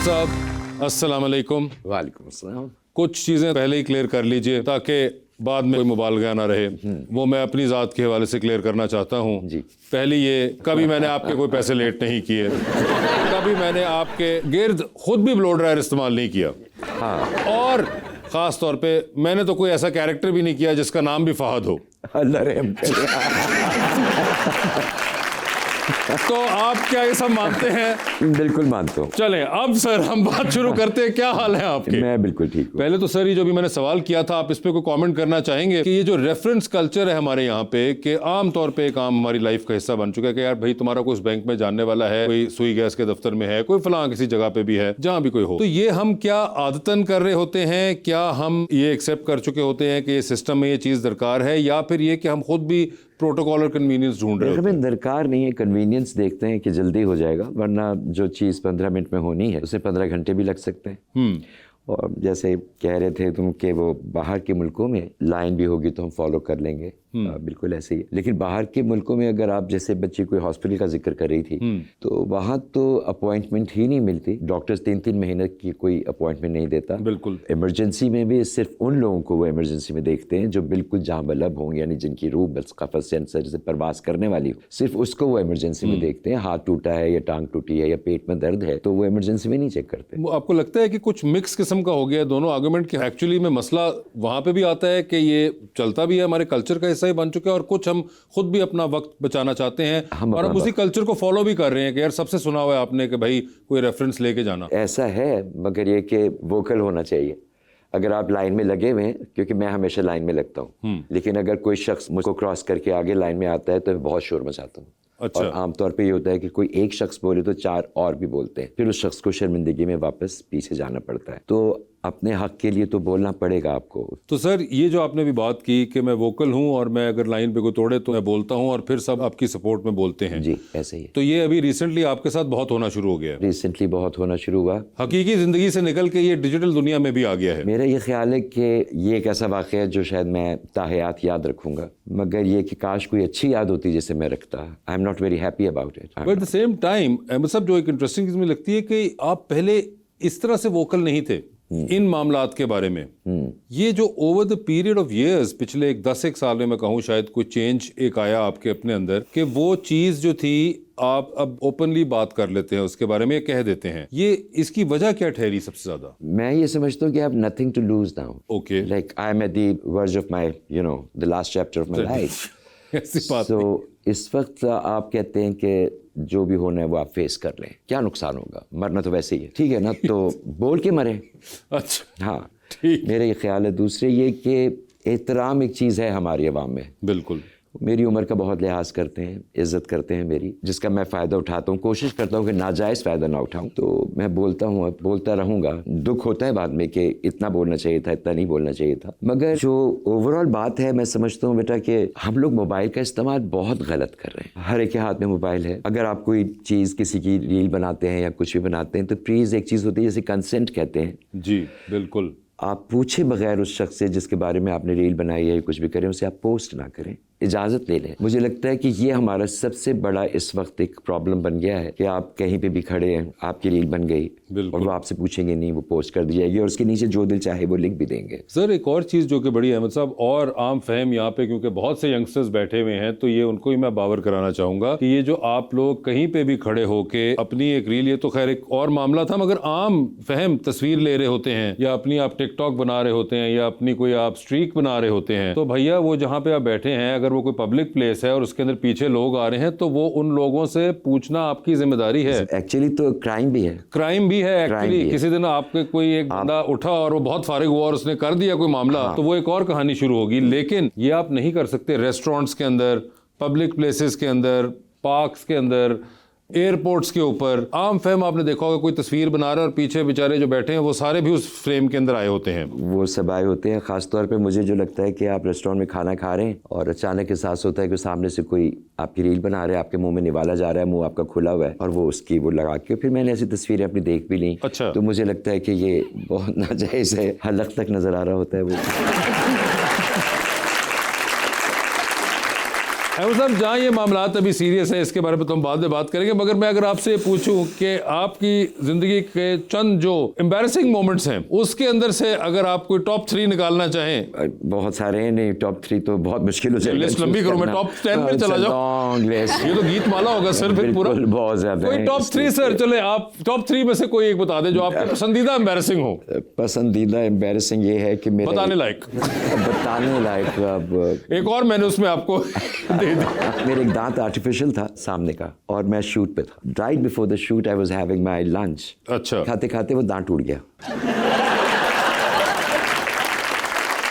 साहब अस्सलाम वालेकुम। वालेकुम अस्सलाम। कुछ चीज़ें पहले ही क्लियर कर लीजिए ताकि बाद में कोई मुबालगा ना रहे। वो मैं अपनी ज़ात के हवाले से क्लियर करना चाहता हूँ जी। पहली ये, कभी मैंने आपके कोई पैसे लेट नहीं किए, कभी मैंने आपके गिर्द खुद भी ब्लो ड्रायर इस्तेमाल नहीं किया, हाँ, और ख़ास तौर पे मैंने तो कोई ऐसा कैरेक्टर भी नहीं किया जिसका नाम भी फहद हो। अल्लाह रहम करे। तो आप क्या ये सब मानते हैं? बिल्कुल मानता हूँ। चलें अब सर हम बात शुरू करते हैं। क्या हाल है आपके? मैं बिल्कुल ठीक हूँ। पहले तो सर ये जो भी मैंने सवाल किया था, आप इस पे कोई कमेंट करना चाहेंगे कि ये जो रेफरेंस कल्चर है हमारे यहाँ पे, कि आम तौर पे एक आम हमारी लाइफ का हिस्सा बन चुका है कि यार भाई तुम्हारा कोई बैंक में जानने वाला है, कोई सुई गैस के दफ्तर में है, कोई फलां किसी जगह पे भी है, जहाँ भी कोई हो, तो ये हम क्या आदतन कर रहे होते हैं? क्या हम ये एक्सेप्ट कर चुके होते हैं कि ये सिस्टम में ये चीज़ दरकार है, या फिर ये कि हम खुद भी प्रोटोकॉल और कन्वीनियंस ढूंढ रहे होते हैं? दरकार नहीं है, कन्वीनियंस देखते हैं कि जल्दी हो जाएगा, वरना जो चीज़ 15 मिनट में होनी है उसे 15 घंटे भी लग सकते हैं। और जैसे कह रहे थे तुम कि वो बाहर के मुल्कों में लाइन भी होगी तो हम फॉलो कर लेंगे, बिल्कुल ऐसे ही। लेकिन बाहर के मुल्कों में अगर आप, जैसे बच्ची कोई हॉस्पिटल का जिक्र कर रही थी, तो वहाँ तो अपॉइंटमेंट ही नहीं मिलती, डॉक्टर्स 3-3 महीने की कोई अपॉइंटमेंट नहीं देता। बिल्कुल। इमरजेंसी में भी सिर्फ उन लोगों को वो इमरजेंसी में देखते हैं जो बिल्कुल जाँ बलब हों, यानी जिनकी रूह बस कफस से परवास करने वाली हो, सिर्फ उसको वो इमरजेंसी में देखते हैं। हाथ टूटा है या टांग टूटी है या पेट में दर्द है तो वो इमरजेंसी में नहीं चेक करते। आपको लगता है कि कुछ मिक्स किस्म का हो गया दोनों आर्गुमेंट, कि एक्चुअली में मसला वहाँ पे भी आता है कि ये चलता भी है, हमारे कल्चर का हिस्सा ही बन चुका है, और कुछ हम खुद भी अपना वक्त बचाना चाहते हैं और हम उसी कल्चर को फॉलो भी कर रहे हैं कि यार सबसे सुना हुआ है आपने कि भाई कोई रेफरेंस लेके जाना। ऐसा है, मगर ये कि वोकल होना चाहिए। अगर आप लाइन में लगे हुए हैं, क्योंकि मैं हमेशा लाइन में लगता हूँ, लेकिन अगर कोई शख्स मुझको क्रॉस करके आगे लाइन में आता है तो मैं बहुत शोर मचाता हूँ। अच्छा। और आमतौर पे ये होता है कि कोई एक शख्स बोले तो 4 और भी बोलते हैं, फिर उस शख्स को शर्मिंदगी में वापस पीछे जाना पड़ता है। तो अपने हक के लिए तो बोलना पड़ेगा आपको। तो सर ये जो आपने भी बात की कि मैं वोकल हूँ और मैं अगर लाइन पे कोई तोड़े तो मैं बोलता हूँ और फिर सब आपकी सपोर्ट में बोलते हैं। जी, ऐसे ही। तो ये अभी रिसेंटली आपके साथ बहुत होना शुरू हो गया है? रिसेंटली बहुत होना शुरू हुआ। हकीकी जिंदगी से निकल के ये डिजिटल दुनिया में भी आ गया है। मेरा ये ख्याल है कि ये एक ऐसा वाक़या है जो शायद मैं ताहयात याद रखूंगा, मगर ये कि काश कोई अच्छी याद होती जिसे मैं रखता। I am not very happy about it. But at the same time Ahmad साहब, जो एक इंटरेस्टिंग चीज़ मुझे लगती है कि आप पहले इस तरह से वोकल नहीं थे इन मामलात के बारे में। ये जो over the period of years, पिछले 10-1 साल में मैं कहूँ शायद कोई चेंज एक आया आपके अपने अंदर, कि वो चीज़ जो थी आप अब ओपनली बात कर लेते हैं उसके बारे में, कह देते हैं। ये इसकी वजह क्या ठहरी सबसे ज्यादा? मैं ये समझता हूँ कि I have nothing to lose now. Okay. Like I am at the verge of my, you know, the last chapter of my life. ऐसी बात सो इस वक्त आप कहते हैं कि जो भी होना है वो आप फेस कर लें, क्या नुकसान होगा, मरना तो वैसे ही है, ठीक है ना, तो बोल के मरे। अच्छा, हाँ, ठीक। मेरा ये ख्याल है। दूसरे ये कि एहतराम एक चीज़ है हमारी अवाम में। बिल्कुल। मेरी उम्र का बहुत लिहाज करते हैं, इज़्ज़त करते हैं मेरी, जिसका मैं फ़ायदा उठाता हूँ, कोशिश करता हूँ कि नाजायज़ फ़ायदा ना उठाऊँ। तो मैं बोलता हूँ, बोलता रहूँगा। दुख होता है बाद में कि इतना बोलना चाहिए था, इतना नहीं बोलना चाहिए था, मगर जो ओवरऑल बात है, मैं समझता हूँ बेटा कि हम लोग मोबाइल का इस्तेमाल बहुत गलत कर रहे हैं। हर एक के हाथ में मोबाइल है। अगर आप कोई चीज़, किसी की रील बनाते हैं या कुछ भी बनाते हैं, तो प्लीज़ एक चीज़ होती है जिसे कंसेंट कहते हैं। जी बिल्कुल। आप पूछे बगैर उस शख्स से जिसके बारे में आपने रील बनाई है, कुछ भी करें, उसे आप पोस्ट ना करें, इजाज़त ले लें। मुझे लगता है कि ये हमारा सबसे बड़ा इस वक्त एक प्रॉब्लम बन गया है कि आप कहीं पे भी खड़े हैं, आपकी रील बन गई और वो आपसे पूछेंगे नहीं, वो पोस्ट कर दी जाएगी और उसके नीचे जो दिल चाहे वो लिख भी देंगे। सर एक और चीज़ जो कि बड़ी अहमद साहब और आम फहम यहाँ पे, क्योंकि बहुत से यंगस्टर्स बैठे हुए हैं, तो ये उनको ही मैं बावर कराना चाहूँगा कि ये जो आप लोग कहीं पे भी खड़े होके अपनी एक रील, ये तो खैर एक और मामला था, मगर आम फहम तस्वीर ले रहे होते हैं या अपनी आप टिकटॉक बना रहे होते हैं या अपनी कोई आप स्ट्रीक बना रहे होते हैं, तो भैया वो जहाँ पे आप बैठे हैं, अगर वो कोई पब्लिक प्लेस है और उसके अंदर पीछे लोग आ रहे हैं, तो वो उन लोगों से पूछना आपकी जिम्मेदारी है। एक्चुअली तो क्राइम भी है। क्राइम भी है एक्चुअली। किसी दिन आपके कोई एक बंदा उठा और वो बहुत फारिग हुआ और उसने कर दिया कोई मामला, तो वो एक और कहानी शुरू होगी। लेकिन ये आप नहीं कर सकते रेस्टोरेंट्स के अंदर, पब्लिक प्लेसेस के अंदर, पार्क्स के अंदर, एयरपोर्ट्स के ऊपर। आम फहम आपने देखा होगा, कोई तस्वीर बना रहा है और पीछे बेचारे जो बैठे हैं वो सारे भी उस फ्रेम के अंदर आए होते हैं। वो सब आए होते हैं। ख़ास तौर पे मुझे जो लगता है कि आप रेस्टोरेंट में खाना खा रहे हैं और अचानक एहसास होता है कि सामने से कोई आपकी रील बना रहा है, आपके मुंह में निवाला जा रहा है, मुंह आपका खुला हुआ है और वो उसकी वो लगा के, फिर मैंने ऐसी तस्वीरें अपनी देख भी ली। अच्छा। तो मुझे लगता है कि ये बहुत नाजायज़ है, हलक तक नज़र आ रहा होता है वो। احمد صاحب جہاں یہ معاملات ابھی سیریس ہیں اس کے بارے میں تو ہم بعد میں بات کریں گے، مگر میں اگر آپ سے یہ پوچھوں کہ آپ کی زندگی کے چند جو امبیرسنگ مومنٹس ہیں اس کے اندر سے اگر آپ کوئی ٹاپ 3 نکالنا چاہیں؟ بہت سارے ہیں، نہیں ٹاپ 3 تو بہت مشکل ہو جائے گا، لسٹ لمبی کروں میں، ٹاپ 10 میں چلا جاؤں، یہ تو گیت مالا ہوگا سر پھر پورا، بہت زیادہ کوئی ٹاپ 3 سر، چلے آپ ٹاپ 3 میں سے کوئی ایک بتا دیں جو آپ کا پسندیدہ امبیرسنگ ہو۔ پسندیدہ امبیرسنگ یہ ہے کہ میرے بتانے لائق اب ایک اور میں نے اس میں آپ کو دے دی۔ میرے ایک دانت آرٹیفیشل تھا سامنے کا اور میں شوٹ پہ تھا، right before the shoot I was having my lunch, اچھا، کھاتے کھاتے وہ دانت ٹوٹ گیا۔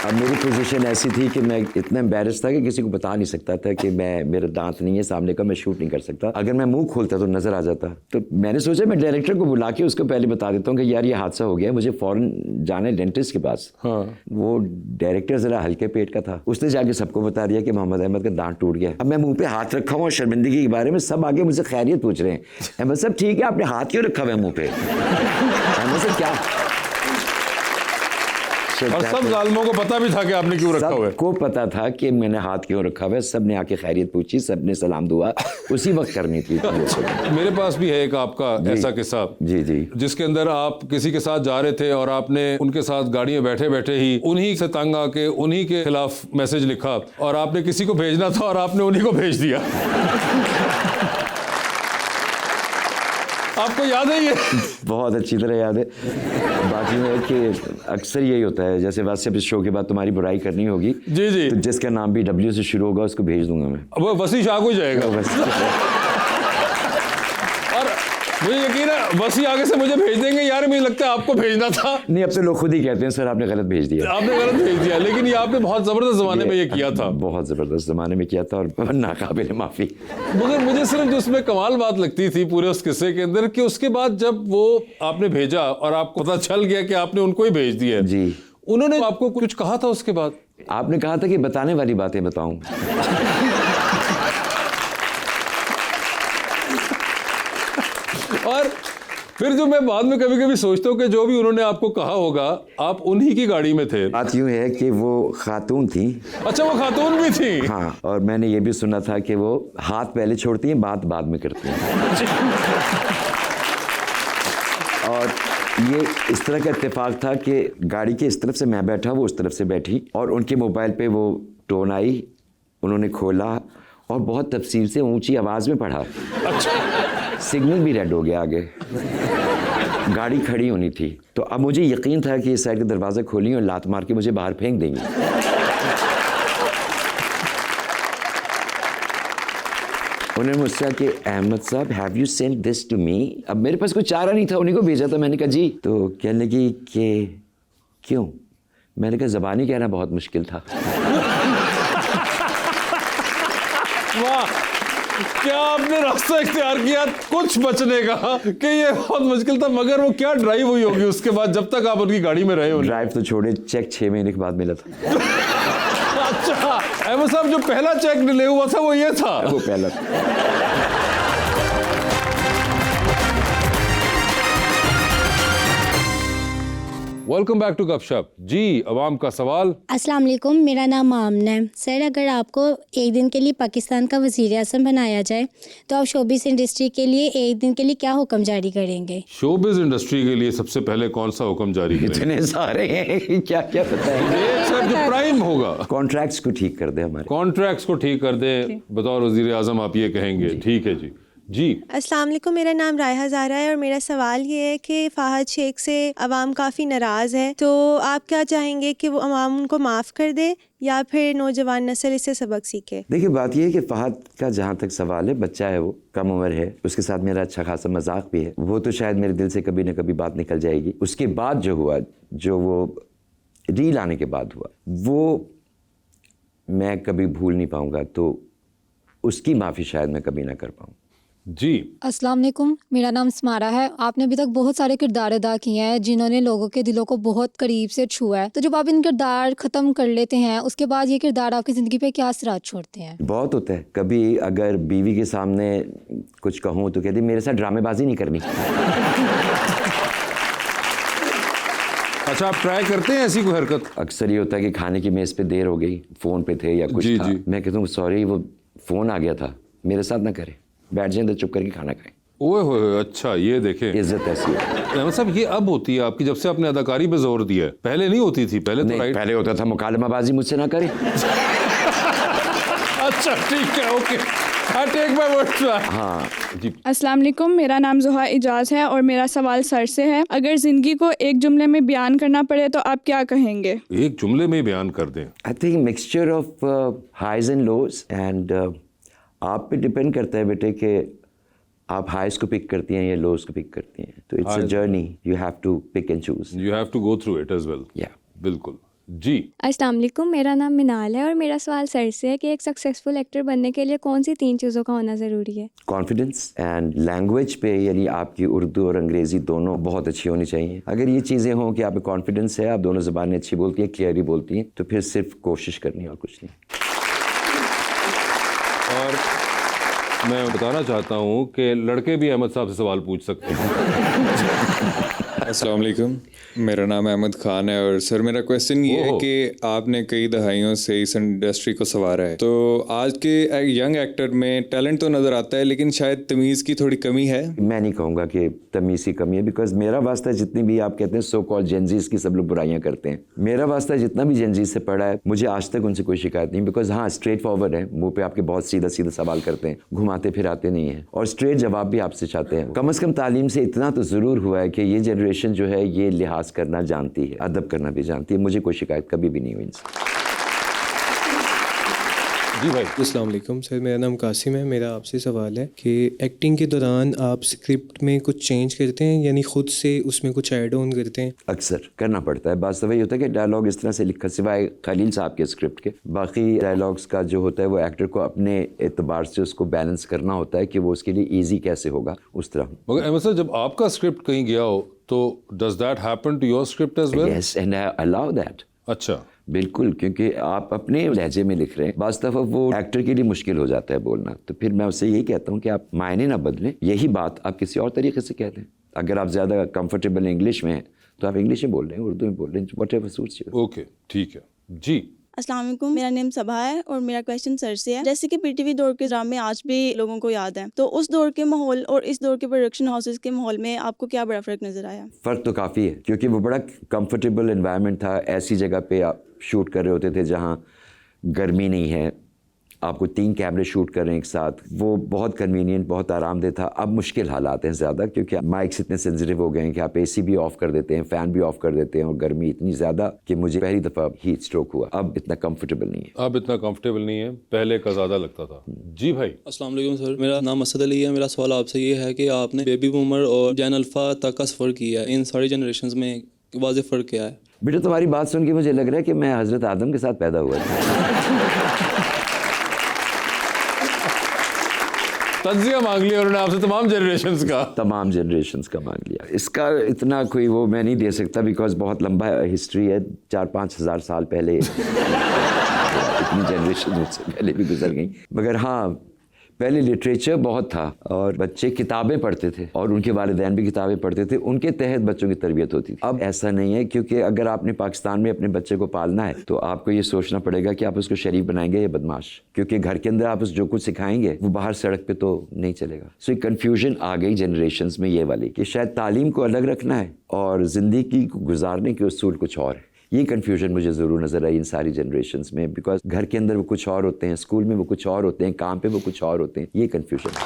اب میری پوزیشن ایسی تھی کہ میں اتنا امبیرس تھا کہ کسی کو بتا نہیں سکتا تھا کہ میرا دانت نہیں ہے سامنے کا، میں شوٹ نہیں کر سکتا، اگر میں منہ کھولتا تو نظر آ جاتا۔ تو میں نے سوچا میں ڈائریکٹر کو بلا کے اس کو پہلے بتا دیتا ہوں کہ یار یہ حادثہ ہو گیا، مجھے فوراً جانا ہے ڈینٹسٹ کے پاس۔ وہ ڈائریکٹر ذرا ہلکے پیٹ کا تھا، اس نے جا کے سب کو بتا دیا کہ محمد احمد کا دانت ٹوٹ گیا۔ اب میں منہ پہ ہاتھ رکھا ہوں اور شرمندگی کے بارے میں سب آگے مجھ سے خیریت پوچھ رہے ہیں، احمد صاحب ٹھیک ہے، آپ نے ہاتھ کیوں رکھا ہوا ہے منہ پہ؟ احمد صاحب کیا؟ اور سب ظالموں کو پتا بھی تھا کہ آپ نے کیوں رکھا ہوا ہے، سب کو پتا تھا کہ میں نے ہاتھ کیوں رکھا ہوا ہے، سب نے آ کے خیریت پوچھی، سب نے سلام دعا اسی وقت کرنی تھی۔ میرے پاس بھی ہے ایک آپ کا ایسا قصہ، جی جی، جس کے اندر آپ کسی کے ساتھ جا رہے تھے اور آپ نے ان کے ساتھ گاڑی میں بیٹھے بیٹھے ہی انہی سے تنگ آ کے انہی کے خلاف میسج لکھا اور آپ نے کسی کو بھیجنا تھا اور آپ نے انہی کو بھیج دیا۔ آپ کو یاد ہے یہ؟ بہت اچھی طرح یاد ہے۔ بات یہ ہے کہ اکثر یہی ہوتا ہے، جیسے ویسے اب اس شو کے بعد تمہاری برائی کرنی ہوگی، جی جی، تو جس کا نام بھی ڈبلیو سے شروع ہوگا اس کو بھیج دوں گا میں۔ اب وسیع شاہ کو جائے گا، اور مجھے یقین ہے وسیع آگے سے مجھے بھیج دیں گے، یار مجھے لگتا ہے آپ کو بھیجنا تھا۔ نہیں، اب تو لوگ خود ہی کہتے ہیں سر آپ نے غلط بھیج دیا، آپ نے غلط بھیج دیا، لیکن یہ آپ نے بہت زبردست زمانے میں یہ کیا تھا، بہت زبردست زمانے میں کیا تھا اور ناقابل معافی۔ مگر مجھے صرف جو اس میں کمال بات لگتی تھی پورے اس قصے کے اندر کہ اس کے بعد جب وہ آپ نے بھیجا اور آپ کو پتہ چل گیا کہ آپ نے ان کو ہی بھیج دیا، جی، انہوں نے آپ کو کچھ کہا تھا اس کے بعد؟ آپ نے کہا تھا کہ بتانے والی باتیں بتاؤں۔ اور پھر جو میں بعد میں کبھی کبھی سوچتا ہوں کہ جو بھی انہوں نے آپ کو کہا ہوگا آپ انہی کی گاڑی میں تھے۔ بات یوں ہے کہ وہ خاتون تھیں۔ اچھا، وہ خاتون بھی تھی؟ ہاں، اور میں نے یہ بھی سنا تھا کہ وہ ہاتھ پہلے چھوڑتی ہیں، بات بعد میں کرتی ہیں۔ اور یہ اس طرح کا اتفاق تھا کہ گاڑی کے اس طرف سے میں بیٹھا، وہ اس طرف سے بیٹھی، اور ان کے موبائل پہ وہ ٹون آئی، انہوں نے کھولا اور بہت تفصیل سے اونچی آواز میں پڑھا۔ اچھا، سگنل بھی ریڈ ہو گیا آگے، گاڑی کھڑی ہونی تھی، تو اب مجھے یقین تھا کہ اس سائڈ کا دروازہ کھولیں اور لات مار کے مجھے باہر پھینک دیں گی۔ انہوں نے مجھ سے کہ احمد صاحب have you send this to me? اب میرے پاس کوئی چارہ نہیں تھا، انہیں کو بھیجا تھا، میں نے کہا جی، تو کہنے لگی کہ کیوں؟ میں نے کہا زبانی کہنا بہت مشکل تھا۔ واہ، کیا آپ نے راستہ اختیار کیا کچھ بچنے کا کہ یہ بہت مشکل تھا، مگر وہ کیا ڈرائیو ہوئی ہوگی اس کے بعد جب تک آپ ان کی گاڑی میں رہے ہوں؟ ڈرائیو تو چھوڑے، چیک 6 مہینے کے بعد ملا تھا۔ اچھا، احمد صاحب جو پہلا چیک ڈیلے ہوا تھا وہ یہ تھا؟ وہ پہلا۔ ویلکم بیک ٹو گپ شپ۔ جی، عوام کا سوال۔ السلام علیکم، میرا نام آمنہ ہے۔ سر، اگر آپ کو ایک دن کے لیے پاکستان کا وزیر اعظم بنایا جائے تو آپ شوبز انڈسٹری کے لیے ایک دن کے لیے کیا حکم جاری کریں گے؟ شوبز انڈسٹری کے لیے سب سے پہلے کون سا حکم جاری کریں گے؟ اتنے سارے ہیں، کیا کیا پتہ ہے۔ ایک سر جو پرائم ہوگا، کانٹریکٹس کو ٹھیک کر دیں، ہمارے کانٹریکٹس کو ٹھیک کر دیں، بطور وزیر اعظم آپ یہ کہیں گے؟ ٹھیک ہے جی۔ جی، السلام علیکم، میرا نام رائحہ زہرا ہے اور میرا سوال یہ ہے کہ فہد شیخ سے عوام کافی ناراض ہے، تو آپ کیا چاہیں گے کہ وہ عوام ان کو معاف کر دے یا پھر نوجوان نسل اس سے سبق سیکھے؟ دیکھیے، بات یہ ہے کہ فہد کا جہاں تک سوال ہے، بچہ ہے، وہ کم عمر ہے، اس کے ساتھ میرا اچھا خاصا مذاق بھی ہے، وہ تو شاید میرے دل سے کبھی نہ کبھی بات نکل جائے گی۔ اس کے بعد جو ہوا، جو وہ ریل آنے کے بعد ہوا، وہ میں کبھی بھول نہیں پاؤں گا، تو اس کی معافی شاید میں کبھی نہ کر پاؤں۔ جی، السلام علیکم، میرا نام اسمارہ ہے۔ آپ نے ابھی تک بہت سارے کردار ادا کیے ہیں جنہوں نے لوگوں کے دلوں کو بہت قریب سے چھوا ہے، تو جب آپ ان کردار ختم کر لیتے ہیں اس کے بعد یہ کردار آپ کی زندگی پہ کیا اثرات چھوڑتے ہیں؟ بہت ہوتا ہے، کبھی اگر بیوی کے سامنے کچھ کہوں تو کہتی میرے ساتھ ڈرامے بازی نہیں کرنی۔ اچھا، آپ ٹرائی کرتے ہیں ایسی کوئی حرکت؟ اکثر یہ ہوتا ہے کہ کھانے کی میز پہ دیر ہو گئی، فون پہ تھے یا کچھ تھا، میں کہتا ہوں سوری، وہ फ़ोन आ गया था, मेरे साथ ना करें, बैठ जाएं तो चुप करके खाना खाएं। ओए होए, अच्छा ये देखें इज्जत ऐसी है। अहमद साहब, ये अब होती है आपकी जब से आपने अदाकारी पे जोर दिया है, पहले नहीं होती थी, पहले तो नहीं, राइट। पहले होता था मुकालमाबाजी मुझसे ना करें। अच्छा ठीक है, okay, I take my word back. हाँ जी, अस्सलाम वालेकुम, मेरा नाम ज़ुहा इजाज़ है और मेरा सवाल सर से है। अगर ज़िंदगी को एक जुमले में बयान करना पड़े तो आप क्या कहेंगे? एक जुमले में ही बयान कर दें। I think mixture of highs and lows एंड आप पे डिपेंड करता है बेटे कि आप हाइज को पिक करती हैं या लोज को पिक करती हैं। तो it's a journey, you have to pick and choose. You have to go through it as well. या बिल्कुल जी। अस्सलाम वालेकुम, मेरा नाम मिनाल है और मेरा सवाल सर से है कि एक सक्सेसफुल एक्टर बनने के लिए कौन सी 3 चीज़ों का होना ज़रूरी है? कॉन्फिडेंस एंड लैंग्वेज पे, यानी आपकी उर्दू और अंग्रेज़ी दोनों बहुत अच्छी होनी चाहिए। अगर ये चीज़ें हों कि आप में कॉन्फिडेंस है, आप दोनों ज़बानें अच्छी बोलती हैं, क्लियरली बोलती हैं, तो फिर सिर्फ कोशिश करनी और कुछ नहीं। और मैं बताना चाहता हूँ कि लड़के भी अहमद साहब से सवाल पूछ सकते हैं। अस्सलाम वालेकुम, मेरा नाम अहमद खान है और सर मेरा क्वेश्चन ये है ओहो। कि आपने कई दहाइयों से इस इंडस्ट्री को संवारा है, तो आज के यंग एक्टर में टैलेंट तो नज़र आता है लेकिन शायद तमीज़ की थोड़ी कमी है। मैं नहीं कहूँगा कि तमीज़ की कमी है, बिकॉज मेरा वास्ता जितनी भी आप कहते हैं सो कॉल जेनजीज की सब लोग बुराइयां करते हैं, मेरा वास्ता जितना भी जेनजीज से पड़ा है, मुझे आज तक उनसे कोई शिकायत नहीं। बिकॉज हाँ, स्ट्रेट फॉरवर्ड है, मुंह पे आपके बहुत सीधा सीधा सवाल करते हैं, घुमाते फिराते नहीं हैं, और स्ट्रेट जवाब भी आपसे चाहते हैं। कम से कम तालीम से इतना तो ज़रूर हुआ है कि ये जनरेशन जो है ये लिहाज करना जानती है, अदब करना भी जानती है। मुझे कोई शिकायत कभी भी नहीं हुई इनसे। जी भाई। अस्सलाम वालेकुम सर, मेरा नाम कासिम है। मेरा आपसे सवाल है कि एक्टिंग के दौरान आप स्क्रिप्ट में कुछ चेंज करते हैं, यानी खुद से उसमें कुछ ऐड ऑन करते हैं? अक्सर करना पड़ता है। बात तो वही होता है कि डायलॉग इस तरह से लिखा, सिवाय खलील साहब के स्क्रिप्ट के, बाकी डायलॉग्स का जो होता है वो एक्टर को अपने एतबार से उसको बैलेंस करना होता है कि वो उसके लिए ईजी कैसे होगा, उस तरह। मगर अहमद साहब, जब आपका स्क्रिप्ट कहीं गया हो तो does that happen to your script as well? Yes, and I allow that. अच्छा, बिल्कुल, क्योंकि आप अपने लहजे में लिख रहे हैं, बाज़ दफ़ा वो एक्टर के लिए मुश्किल हो जाता है बोलना, तो फिर मैं उससे यही कहता हूँ कि आप मायने ना बदलें, यही बात आप किसी और तरीके से कह दें। अगर आप ज़्यादा कंफर्टेबल इंग्लिश में हैं तो आप इंग्लिश में बोल रहे हैं, उर्दू में बोल रहे हैं, व्हाटएवर सूट्स यू। ओके, ठीक है जी। अस्सलाम वालेकुम, मेरा नेम सबा है और मेरा क्वेश्चन सर से है। जैसे कि पीटीवी दौर के ड्रामे आज भी लोगों को याद है, तो उस दौर के माहौल और इस दौर के प्रोडक्शन हाउसेस के माहौल में आपको क्या बड़ा फ़र्क नज़र आया? फ़र्क तो काफ़ी है, क्योंकि वो बड़ा कंफर्टेबल एनवायरनमेंट था। ऐसी जगह पे आप शूट कर रहे होते थे जहाँ गर्मी नहीं है, आपको 3 कैमरे शूट कर रहे हैं एक साथ, वो बहुत कन्वीनियंट, बहुत आरामदेह था। अब मुश्किल हालात हैं ज़्यादा, क्योंकि माइक्स इतने सेंसिटिव हो गए हैं कि आप एसी भी ऑफ कर देते हैं, फ़ैन भी ऑफ कर देते हैं, और गर्मी इतनी ज़्यादा कि मुझे पहली दफ़ा हीट स्ट्रोक हुआ। अब इतना कंफर्टेबल नहीं है। अब इतना कंफर्टेबल नहीं है, पहले का ज़्यादा लगता था। जी भाई। अस्सलाम वालेकुम सर, मेरा नाम असद अली है। मेरा सवाल आपसे ये है कि आपने बेबी बूमर और जैन अल्फ़ा तक का सफ़र किया है, इन सारी जनरेशंस में वाज़ेह फ़र्क क्या है? बेटा, तुम्हारी बात सुन के मुझे लग रहा है कि मैं हज़रत आदम के साथ पैदा हुआ था। तज्जिया मांग लिया उन्होंने आपसे तमाम जनरेशंस का। तमाम जनरेशंस का मांग लिया। इसका इतना कोई वो मैं नहीं दे सकता, बिकॉज बहुत लंबा हिस्ट्री है, 4-5 हज़ार साल पहले इतनी जनरेशन मुझसे पहले भी गुजर गई। मगर हाँ, पहले लिटरेचर बहुत था और बच्चे किताबें पढ़ते थे और उनके वालिदैन भी किताबें पढ़ते थे, उनके तहत बच्चों की तरबियत होती थी। अब ऐसा नहीं है, क्योंकि अगर आपने पाकिस्तान में अपने बच्चे को पालना है तो आपको ये सोचना पड़ेगा कि आप उसको शरीफ बनाएंगे या बदमाश, क्योंकि घर के अंदर आप उस जो कुछ सिखाएंगे वो बाहर सड़क पे तो नहीं चलेगा। सो एक कन्फ्यूजन आ गई जनरेशन्स में ये वाली कि शायद तालीम को अलग रखना है और ज़िंदगी को गुजारने के उसूल कुछ और है। ये कन्फ्यूजन मुझे ज़रूर नज़र आई इन सारी जनरेशन्स में, बिकॉज घर के अंदर वो कुछ और होते हैं, स्कूल में वो कुछ और होते हैं, काम पे वो कुछ और होते हैं। ये कन्फ्यूजन है।